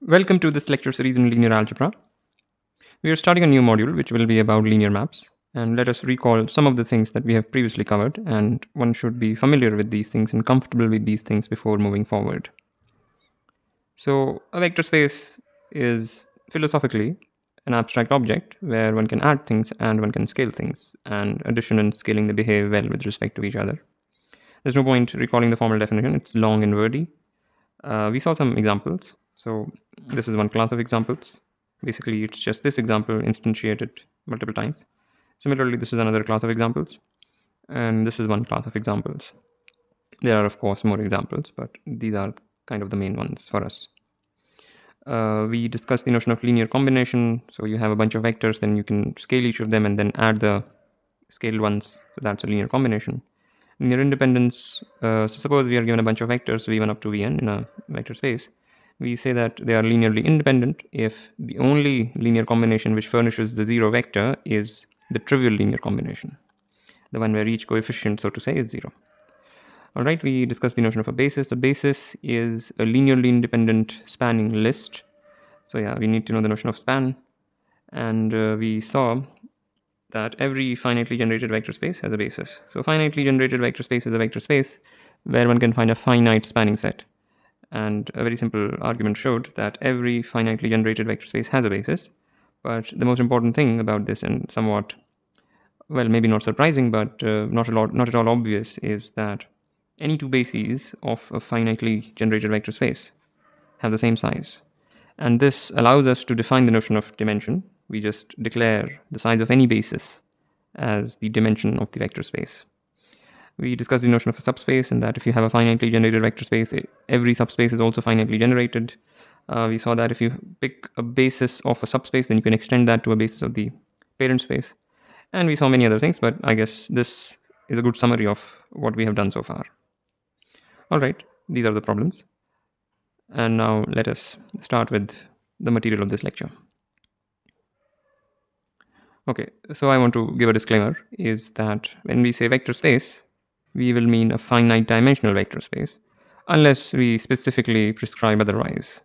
Welcome to this lecture series in linear algebra. We are starting a new module which will be about linear maps, and let us recall some of the things that we have previously covered, and one should be familiar with these things and comfortable with these things before moving forward. So a vector space is philosophically an abstract object where one can add things and one can scale things, and addition and scaling they behave well with respect to each other. There's no point recalling the formal definition, it's long and wordy. We saw some examples. So this is one class of examples. Basically, it's just this example instantiated multiple times. Similarly, this is another class of examples. And this is one class of examples. There are, of course, more examples, but these are kind of the main ones for us. We discussed the notion of linear combination. So you have a bunch of vectors, then you can scale each of them and then add the scaled ones. So that's a linear combination. Linear independence, so suppose we are given a bunch of vectors v1 up to vn in a vector space. We say that they are linearly independent if the only linear combination which furnishes the zero vector is the trivial linear combination, the one where each coefficient, so to say, is zero. All right, we discussed the notion of a basis. The basis is a linearly independent spanning list. So yeah, we need to know the notion of span. And we saw that every finitely generated vector space has a basis. So finitely generated vector space is a vector space where one can find a finite spanning set. And a very simple argument showed that every finitely generated vector space has a basis. But the most important thing about this, and somewhat, well, maybe not surprising, but not at all obvious, is that any two bases of a finitely generated vector space have the same size. And this allows us to define the notion of dimension. We just declare the size of any basis as the dimension of the vector space. We discussed the notion of a subspace, and that if you have a finitely generated vector space, every subspace is also finitely generated. We saw that if you pick a basis of a subspace, then you can extend that to a basis of the parent space. And we saw many other things, but I guess this is a good summary of what we have done so far. All right, these are the problems. And now let us start with the material of this lecture. Okay, so I want to give a disclaimer, is that when we say vector space, we will mean a finite dimensional vector space, unless we specifically prescribe otherwise.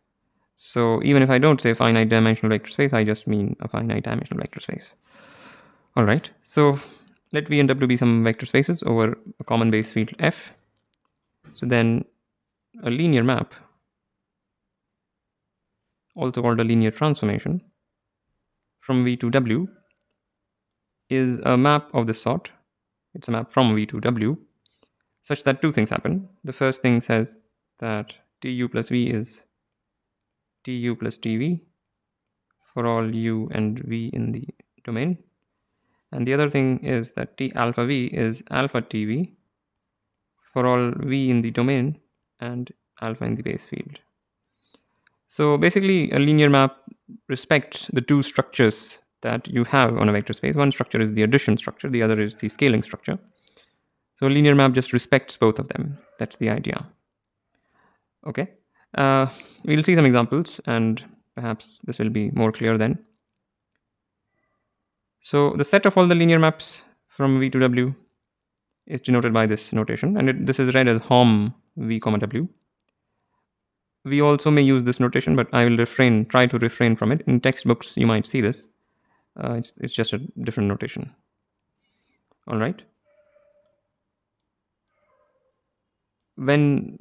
So even if I don't say finite dimensional vector space, I just mean a finite dimensional vector space. All right, so let V and W be some vector spaces over a common base field F. So then a linear map, also called a linear transformation, from V to W is a map of this sort. It's a map from V to W such that two things happen. The first thing says that Tu plus V is Tu plus Tv for all U and V in the domain. And the other thing is that T alpha V is alpha Tv for all V in the domain and alpha in the base field. So basically a linear map respects the two structures that you have on a vector space. One structure is the addition structure, the other is the scaling structure. So a linear map just respects both of them. That's the idea. Okay. We'll see some examples and perhaps this will be more clear then. So the set of all the linear maps from V to W is denoted by this notation, and this is read as HOM V comma W. We also may use this notation, but I will try to refrain from it. In textbooks, you might see this. It's just a different notation. All right. When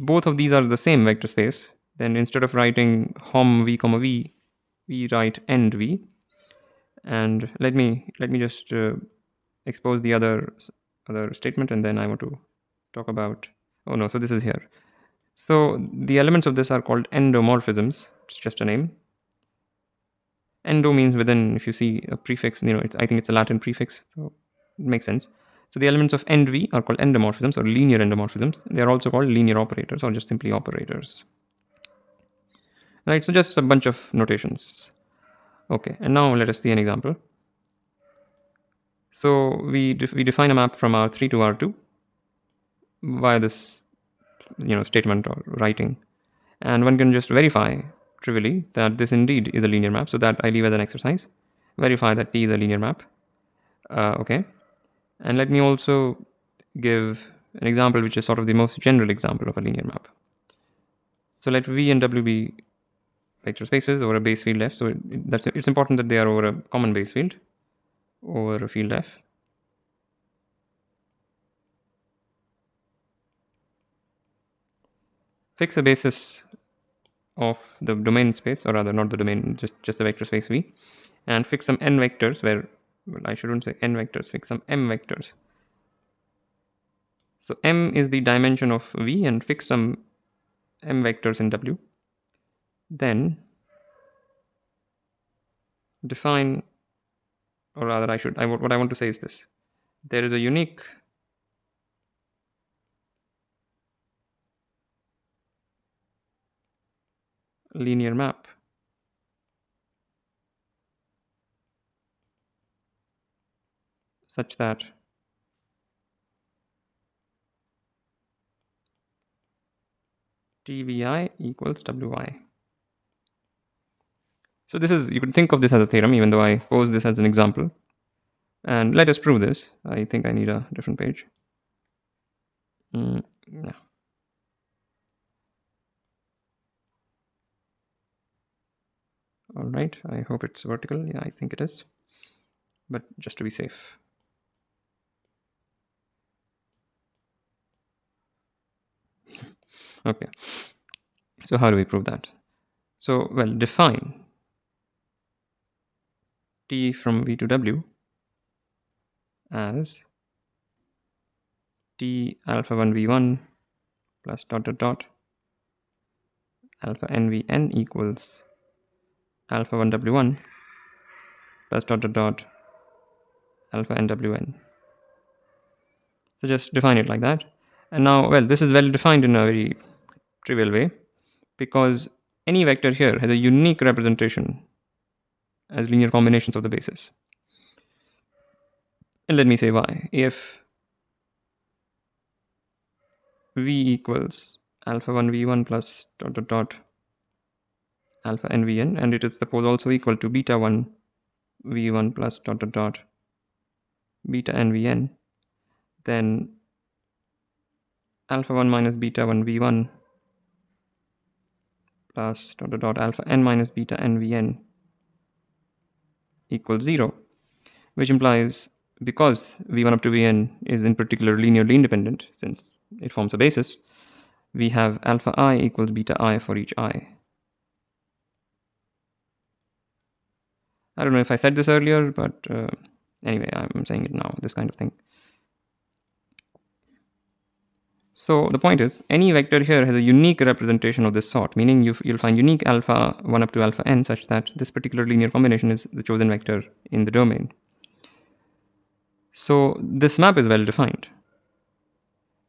both of these are the same vector space, then instead of writing HOM V comma V, we write end V. And let me just expose the other statement, and then I want to talk about. Oh no, so this is here. So the elements of this are called endomorphisms. It's just a name. Endo means within. If you see a prefix, I think it's a Latin prefix, so it makes sense. So the elements of end V are called endomorphisms or linear endomorphisms. They are also called linear operators or just simply operators. Right, so just a bunch of notations. Okay, and now let us see an example. So we define a map from R3 to R2 via this statement or writing, and one can just verify trivially that this indeed is a linear map. So that I leave as an exercise. Verify that T is a linear map. Okay, and let me also give an example which is sort of the most general example of a linear map. So let V and W be vector spaces over a base field F. So it's important that they are over a common base field over a field F. Fix a basis of the domain space, or rather not the domain, just the vector space V, and fix some n vectors where, well, I shouldn't say n vectors, fix some m vectors. So m is the dimension of V, and fix some m vectors in W. Then define, or rather what I want to say is this. There is a unique linear map such that TVI equals WI. So this is, you could think of this as a theorem, even though I pose this as an example. And let us prove this. I think I need a different page. Yeah. All right, I hope it's vertical. Yeah, I think it is. But just to be safe. Okay. So how do we prove that? So, well, define T from V to W as T alpha 1 V1 plus dot dot dot alpha n Vn equals alpha 1 W1 plus dot dot dot alpha n Wn. So just define it like that. And now, well, this is well defined in a very trivial way, because any vector here has a unique representation as linear combinations of the bases. And let me say why. If V equals alpha 1 V1 plus dot dot dot alpha n Vn, and it is suppose also equal to beta 1 V1 plus dot dot dot beta n Vn, then alpha 1 minus beta 1 V1 plus dot dot dot alpha n minus beta n Vn equals 0, which implies, because V1 up to Vn is in particular linearly independent, since it forms a basis, we have alpha I equals beta I for each I. I don't know if I said this earlier, but anyway, I'm saying it now, this kind of thing. So the point is, any vector here has a unique representation of this sort, meaning you'll find unique alpha 1 up to alpha n such that this particular linear combination is the chosen vector in the domain. So this map is well defined.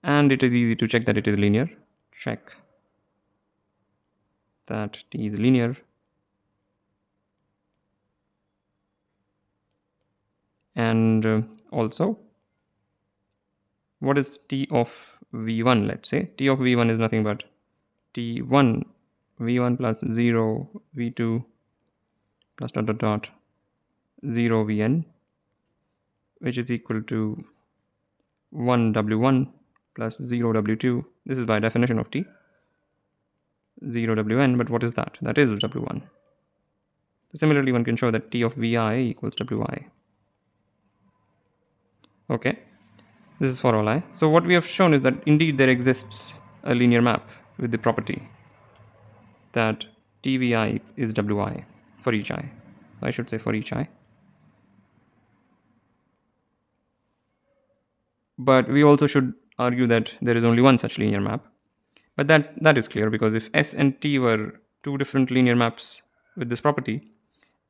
And it is easy to check that it is linear. Check that T is linear. And also, what is T of V1, let's say? T of V1 is nothing but T1 V1 plus 0 V2 plus dot dot dot 0 Vn, which is equal to 1 W1 plus 0 W2. This is by definition of T. 0 Wn, but what is that? That is W1. Similarly, one can show that T of Vi equals Wi. Okay, this is for all I. So what we have shown is that indeed there exists a linear map with the property that Tvi is Wi for each I. I should say for each I. But we also should argue that there is only one such linear map. But that is clear, because if S and T were two different linear maps with this property,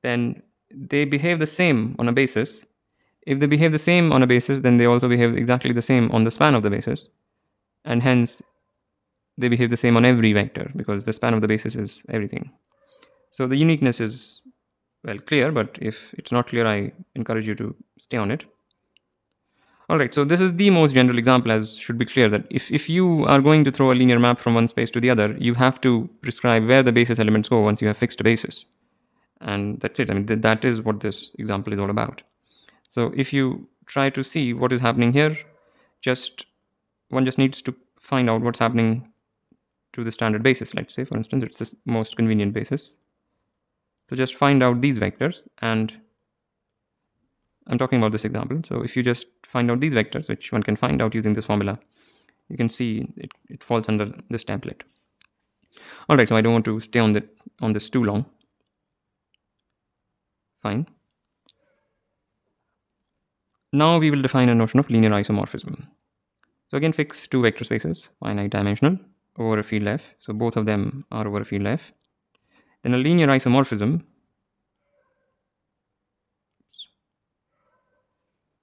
then they behave the same on a basis. If they behave the same on a basis, then they also behave exactly the same on the span of the basis. And hence, they behave the same on every vector, because the span of the basis is everything. So the uniqueness is, well, clear, but if it's not clear, I encourage you to stay on it. Alright, so this is the most general example, as should be clear, that if you are going to throw a linear map from one space to the other, you have to prescribe where the basis elements go once you have fixed a basis. And that's it. I mean, that is what this example is all about. So if you try to see what is happening here, one just needs to find out what's happening to the standard basis. Let's say, for instance, it's the most convenient basis, So just find out these vectors, and I'm talking about this example. So if you just find out these vectors, which one can find out using this formula, you can see it falls under this template. All right, so I don't want to stay on this too long. Fine. Now we will define a notion of linear isomorphism. So again, fix two vector spaces, finite dimensional, over a field F. So both of them are over a field F. Then a linear isomorphism.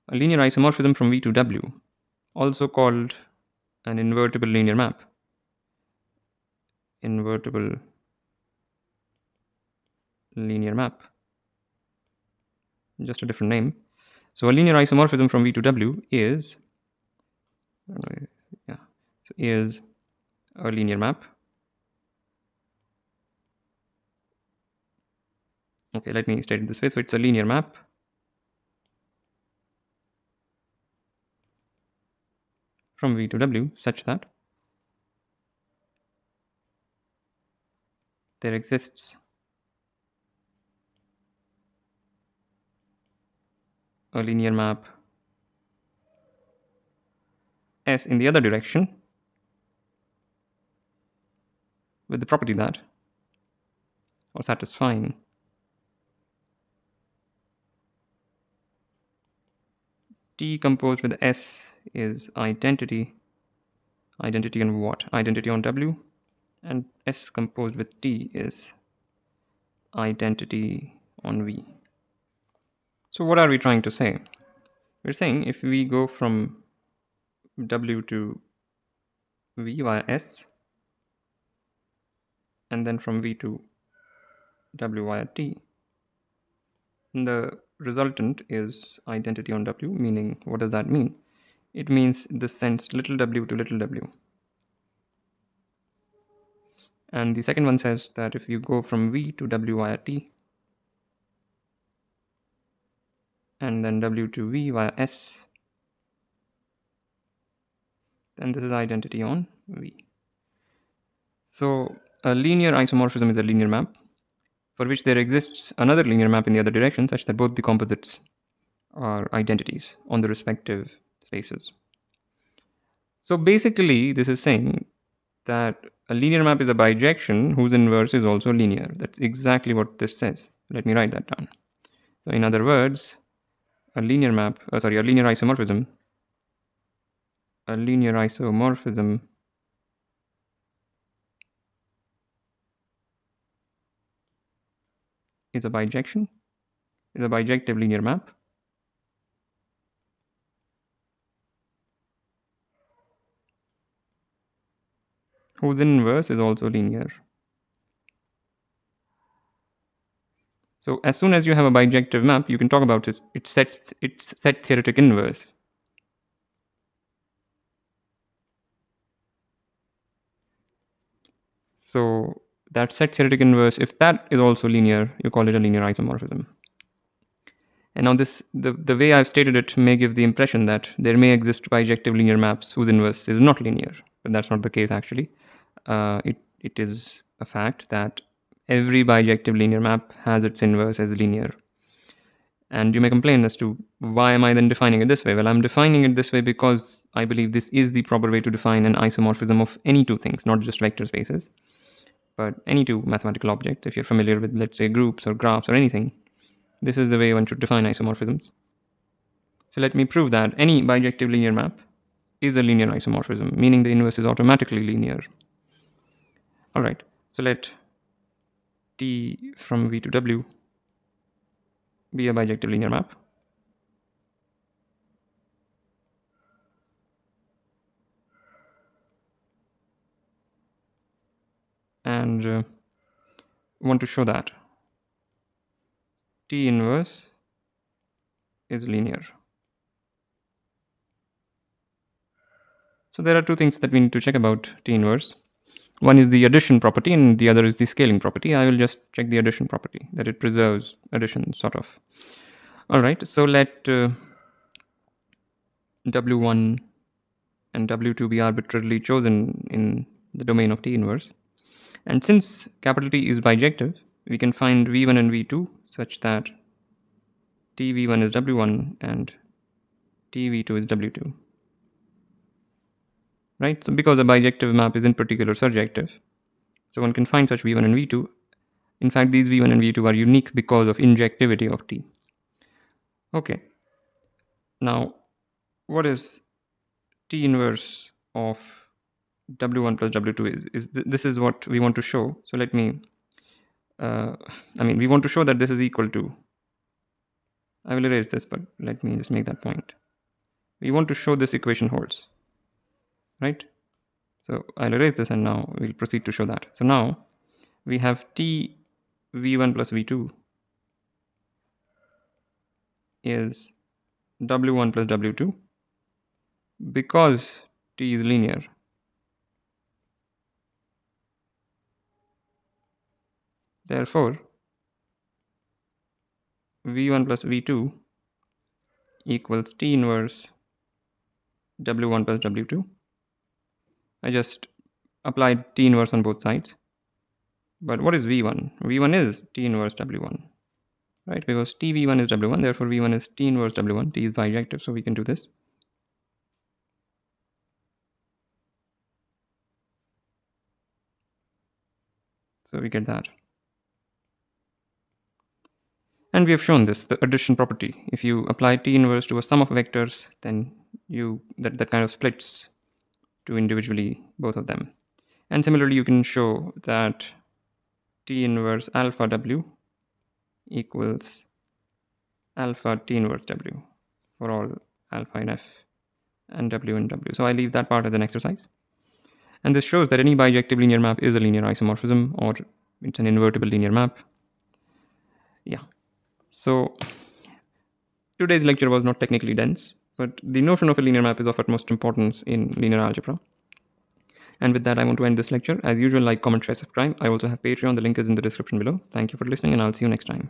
A linear isomorphism from V to W, also called an invertible linear map. Invertible linear map. Just a different name. So a linear isomorphism from V to W is a linear map. Okay, let me state it this way. So it's a linear map from V to W such that there exists a linear map S in the other direction with the property that, or satisfying, T composed with S is identity. Identity on what? Identity on W. And S composed with T is identity on V. So what are we trying to say? We're saying if we go from W to V via S, and then from V to W via T, the resultant is identity on W, meaning, what does that mean? It means this sends little w to little w. And the second one says that if you go from V to W via T, and then W to V via S, then this is identity on V. So a linear isomorphism is a linear map for which there exists another linear map in the other direction such that both the composites are identities on the respective spaces. So basically this is saying that a linear map is a bijection whose inverse is also linear. That's exactly what this says. Let me write that down. So in other words, a linear isomorphism is a bijection, is a bijective linear map whose inverse is also linear. So as soon as you have a bijective map, you can talk about its set theoretic inverse. So that set theoretic inverse, if that is also linear, you call it a linear isomorphism. And now the way I've stated it may give the impression that there may exist bijective linear maps whose inverse is not linear, but that's not the case actually. It is a fact that every bijective linear map has its inverse as linear. And you may complain as to why am I then defining it this way? Well, I'm defining it this way because I believe this is the proper way to define an isomorphism of any two things, not just vector spaces, but any two mathematical objects. If you're familiar with, let's say, groups or graphs or anything, this is the way one should define isomorphisms. So let me prove that any bijective linear map is a linear isomorphism, meaning the inverse is automatically linear. All right, so let T from V to W be a bijective linear map. And want to show that T inverse is linear. So there are two things that we need to check about T inverse. One is the addition property and the other is the scaling property. I will just check the addition property, that it preserves addition, sort of. All right, so let W1 and W2 be arbitrarily chosen in the domain of T inverse. And since capital T is bijective, we can find v1 and v2 such that tv1 is w1 and tv2 is w2. Right? So because a bijective map is in particular surjective, so one can find such v1 and v2. In fact, these v1 and v2 are unique because of injectivity of T. Okay. Now, what is T inverse of W1 plus W2 this is what we want to show. So let me, we want to show that this is equal to, I will erase this, but let me just make that point. We want to show this equation holds, right? So I'll erase this and now we'll proceed to show that. So now we have T v1 plus v2 is w1 plus w2 because T is linear. Therefore, v1 plus v2 equals T inverse w1 plus w2. I just applied T inverse on both sides. But what is v1? v1 is T inverse w1, right? Because Tv1 is w1, therefore v1 is T inverse w1. T is bijective, so we can do this. So we get that. And we have shown this, the addition property. If you apply T inverse to a sum of vectors, then that kind of splits to individually both of them. And similarly, you can show that T inverse alpha W equals alpha T inverse W for all alpha in F and W in W. So I leave that part as an exercise. And this shows that any bijective linear map is a linear isomorphism, or it's an invertible linear map. Yeah. So today's lecture was not technically dense, but the notion of a linear map is of utmost importance in linear algebra. And with that, I want to end this lecture. As usual, like, comment, share, subscribe. I also have Patreon. The link is in the description below. Thank you for listening, and I'll see you next time.